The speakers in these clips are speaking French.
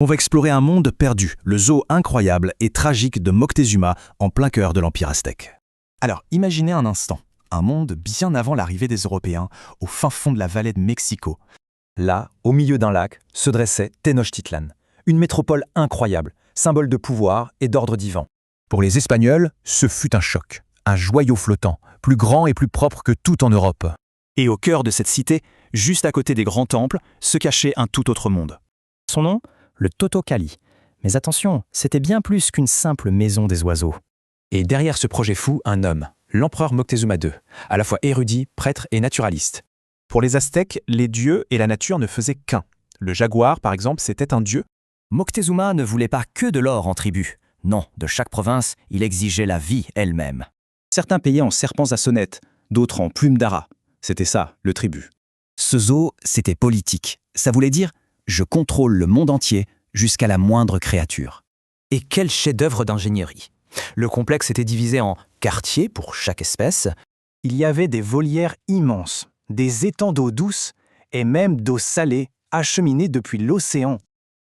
On va explorer un monde perdu, le zoo incroyable et tragique de Moctezuma en plein cœur de l'Empire aztèque. Alors, imaginez un instant, un monde bien avant l'arrivée des Européens, au fin fond de la vallée de Mexico. Là, au milieu d'un lac, se dressait Tenochtitlan, une métropole incroyable, symbole de pouvoir et d'ordre divin. Pour les Espagnols, ce fut un choc, un joyau flottant, plus grand et plus propre que tout en Europe. Et au cœur de cette cité, juste à côté des grands temples, se cachait un tout autre monde. Son nom, le Totocali. Mais attention, c'était bien plus qu'une simple maison des oiseaux. Et derrière ce projet fou, un homme, l'empereur Moctezuma II, à la fois érudit, prêtre et naturaliste. Pour les Aztèques, les dieux et la nature ne faisaient qu'un. Le jaguar, par exemple, c'était un dieu. Moctezuma ne voulait pas que de l'or en tribu. Non, de chaque province, il exigeait la vie elle-même. Certains payaient en serpents à sonnettes, d'autres en plumes d'ara. C'était ça, le tribut. Ce zoo, c'était politique. Ça voulait dire « je contrôle le monde entier jusqu'à la moindre créature ». Et quel chef-d'œuvre d'ingénierie! Le complexe était divisé en quartiers pour chaque espèce. Il y avait des volières immenses, des étangs d'eau douce et même d'eau salée acheminés depuis l'océan.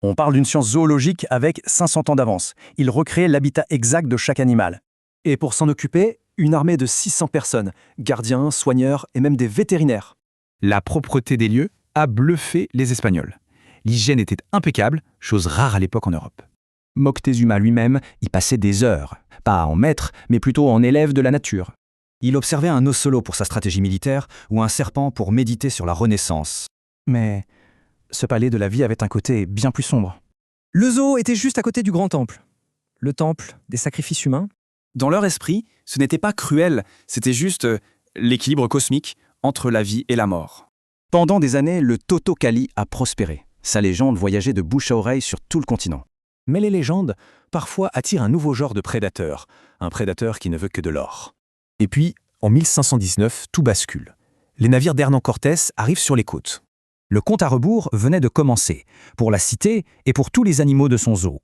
On parle d'une science zoologique avec 500 ans d'avance. Il recréait l'habitat exact de chaque animal. Et pour s'en occuper, une armée de 600 personnes, gardiens, soigneurs et même des vétérinaires. La propreté des lieux a bluffé les Espagnols. L'hygiène était impeccable, chose rare à l'époque en Europe. Moctezuma lui-même y passait des heures, pas en maître, mais plutôt en élève de la nature. Il observait un ocelot pour sa stratégie militaire ou un serpent pour méditer sur la Renaissance. Mais ce palais de la vie avait un côté bien plus sombre. Le zoo était juste à côté du grand temple. Le temple des sacrifices humains. Dans leur esprit, ce n'était pas cruel, c'était juste l'équilibre cosmique entre la vie et la mort. Pendant des années, le Totocali a prospéré. Sa légende voyageait de bouche à oreille sur tout le continent. Mais les légendes, parfois, attirent un nouveau genre de prédateur, un prédateur qui ne veut que de l'or. Et puis, en 1519, tout bascule. Les navires d'Hernán Cortés arrivent sur les côtes. Le compte à rebours venait de commencer, pour la cité et pour tous les animaux de son zoo.